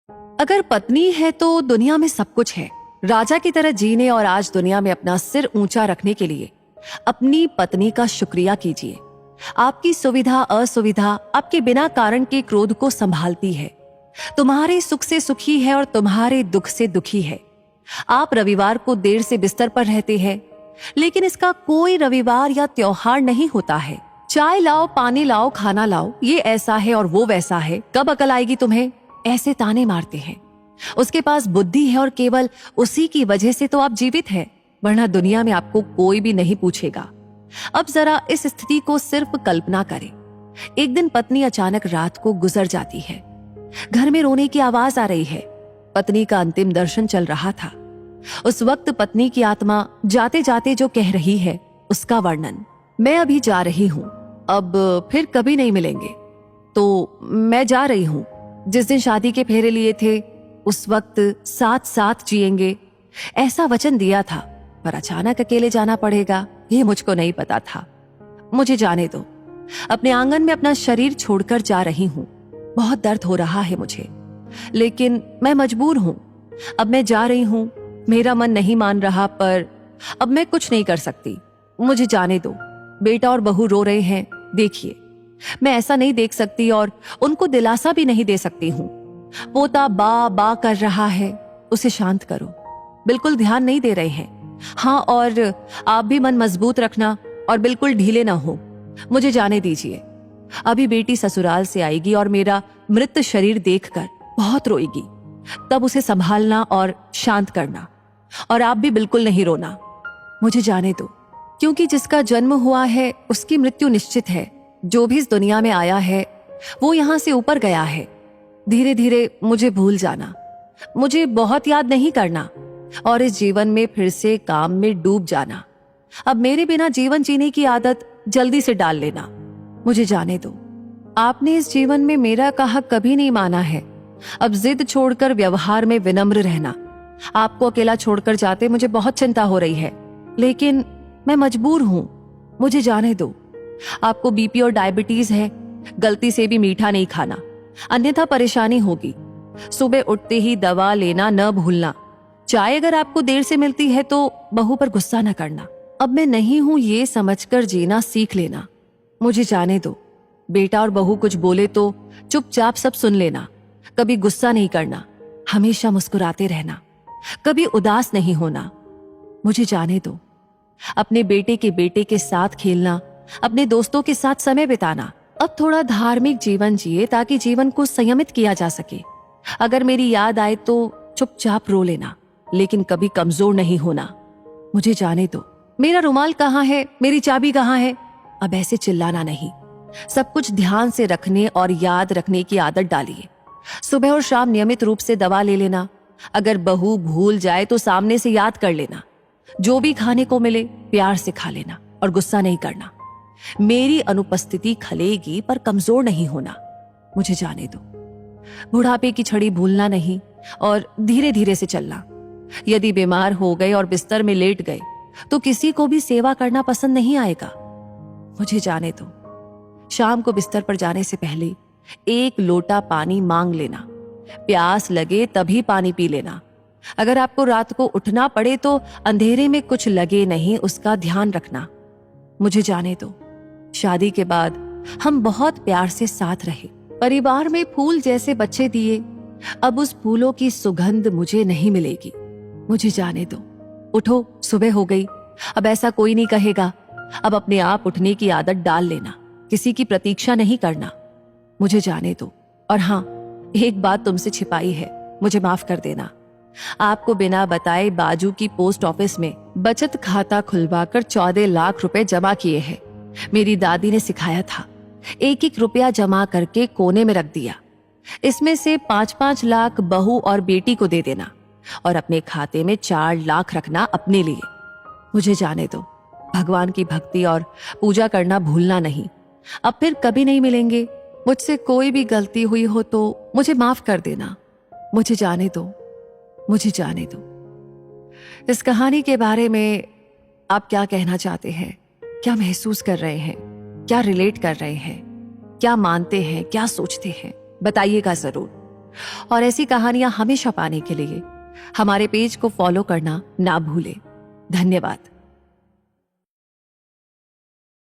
अगर पत्नी है तो दुनिया में सब कुछ है। राजा की तरह जीने और आज दुनिया में अपना सिर ऊंचा रखने के लिए अपनी पत्नी का शुक्रिया कीजिए। आपकी सुविधा असुविधा आपके बिना कारण के क्रोध को संभालती है, तुम्हारे सुख से सुखी है और तुम्हारे दुख से दुखी है। आप रविवार को देर से बिस्तर पर रहते हैं, लेकिन इसका कोई रविवार या त्योहार नहीं होता है। चाय लाओ, पानी लाओ, खाना लाओ, ये ऐसा है और वो वैसा है, कब अकल आएगी तुम्हें, ऐसे ताने मारते हैं। उसके पास बुद्धि है और केवल उसी की वजह से तो आप जीवित हैं, वरना दुनिया में आपको कोई भी नहीं पूछेगा। अब जरा इस स्थिति को सिर्फ कल्पना करें। एक दिन पत्नी अचानक रात को गुजर जाती है। घर में रोने की आवाज आ रही है। पत्नी का अंतिम दर्शन चल रहा था। उस वक्त पत्नी की आत्मा जाते जाते जो कह रही है उसका वर्णन, मैं अभी जा रही हूं, अब फिर कभी नहीं मिलेंगे। तो मैं जा रही हूं, जिस दिन शादी के फेरे लिए थे उस वक्त साथ साथ जिएंगे, ऐसा वचन दिया था, पर अचानक अकेले जाना पड़ेगा ये मुझको नहीं पता था। मुझे जाने दो, अपने आंगन में अपना शरीर छोड़कर जा रही हूं। बहुत दर्द हो रहा है मुझे, लेकिन मैं मजबूर हूं। अब मैं जा रही हूं, मेरा मन नहीं मान रहा, पर अब मैं कुछ नहीं कर सकती। मुझे जाने दो। बेटा और बहू रो रहे हैं, देखिए, मैं ऐसा नहीं देख सकती और उनको दिलासा भी नहीं दे सकती हूँ। पोता बा बा कर रहा है, उसे शांत करो। बिल्कुल ध्यान नहीं दे रहे हैं। हाँ, और आप भी मन मजबूत रखना और बिल्कुल ढीले ना हो। मुझे जाने दीजिए। अभी बेटी ससुराल से आएगी और मेरा मृत शरीर देखकर बहुत रोएगी, तब उसे संभालना और शांत करना। और आप भी बिल्कुल नहीं रोना। मुझे जाने दो, क्योंकि जिसका जन्म हुआ है उसकी मृत्यु निश्चित है। जो भी इस दुनिया में आया है वो यहां से ऊपर गया है। धीरे धीरे मुझे भूल जाना, मुझे बहुत याद नहीं करना और इस जीवन में फिर से काम में डूब जाना। अब मेरे बिना जीवन जीने की आदत जल्दी से डाल लेना। मुझे जाने दो। आपने इस जीवन में मेरा कहा कभी नहीं माना है। अब जिद छोड़कर व्यवहार में विनम्र रहना। आपको अकेला छोड़कर जाते मुझे बहुत चिंता हो रही है, लेकिन मैं मजबूर हूं। मुझे जाने दो। आपको बीपी और डायबिटीज है, गलती से भी मीठा नहीं खाना, अन्यथा परेशानी होगी। सुबह उठते ही दवा लेना न भूलना। चाय अगर आपको देर से मिलती है तो बहू पर गुस्सा न करना। अब मैं नहीं हूं ये समझकर जीना सीख लेना। मुझे जाने दो। बेटा और बहू कुछ बोले तो चुपचाप सब सुन लेना। कभी गुस्सा नहीं करना, हमेशा मुस्कुराते रहना, कभी उदास नहीं होना। मुझे जाने दो। अपने बेटे के साथ खेलना, अपने दोस्तों के साथ समय बिताना। अब थोड़ा धार्मिक जीवन जिए ताकि जीवन को संयमित किया जा सके। अगर मेरी याद आए तो चुपचाप रो लेना, लेकिन कभी कमजोर नहीं होना। मुझे जाने दो। मेरा रुमाल कहाँ है, मेरी चाबी कहाँ है। अब ऐसे चिल्लाना नहीं। सब कुछ ध्यान से रखने और याद रखने की आदत डालिए। सुबह और शाम नियमित रूप से दवा ले लेना। अगर बहू भूल जाए तो सामने से याद कर लेना। जो भी खाने को मिले प्यार से खा लेना और गुस्सा नहीं करना। मेरी अनुपस्थिति खलेगी पर कमजोर नहीं होना। मुझे जाने दो। बुढ़ापे की छड़ी भूलना नहीं और धीरे धीरे से चलना। यदि बीमार हो गए और बिस्तर में लेट गए तो किसी को भी सेवा करना पसंद नहीं आएगा। मुझे जाने दो। शाम को बिस्तर पर जाने से पहले 1 लोटा पानी मांग लेना। प्यास लगे तभी पानी पी लेना। अगर आपको रात को उठना पड़े तो अंधेरे में कुछ लगे नहीं, उसका ध्यान रखना। मुझे जाने दो। शादी के बाद हम बहुत प्यार से साथ रहे, परिवार में फूल जैसे बच्चे दिए। अब उस फूलों की सुगंध मुझे नहीं मिलेगी। मुझे जाने दो। उठो, सुबह हो गई। अब ऐसा कोई नहीं कहेगा। अब अपने आप उठने की आदत डाल लेना। किसी की प्रतीक्षा नहीं करना। मुझे जाने दो। और हाँ, एक बात तुमसे छिपाई है, मुझे माफ कर देना। आपको बिना बताए बाजू की पोस्ट ऑफिस में बचत खाता खुलवाकर 14 लाख रुपए जमा किए हैं। मेरी दादी ने सिखाया था, 1-1 रुपया जमा करके कोने में रख दिया। इसमें से 5-5 लाख बहू और बेटी को दे देना और अपने खाते में 4 लाख रखना अपने लिए। मुझे जाने दो। भगवान की भक्ति और पूजा करना भूलना नहीं। अब फिर कभी नहीं मिलेंगे। मुझसे कोई भी गलती हुई हो तो मुझे माफ कर देना। मुझे जाने दो। मुझे जाने दो। इस कहानी के बारे में आप क्या कहना चाहते हैं? क्या महसूस कर रहे हैं? क्या रिलेट कर रहे हैं? क्या मानते हैं? क्या सोचते हैं? बताइएगा जरूर। और ऐसी कहानियां हमेशा पाने के लिए हमारे पेज को फॉलो करना ना भूलें। धन्यवाद।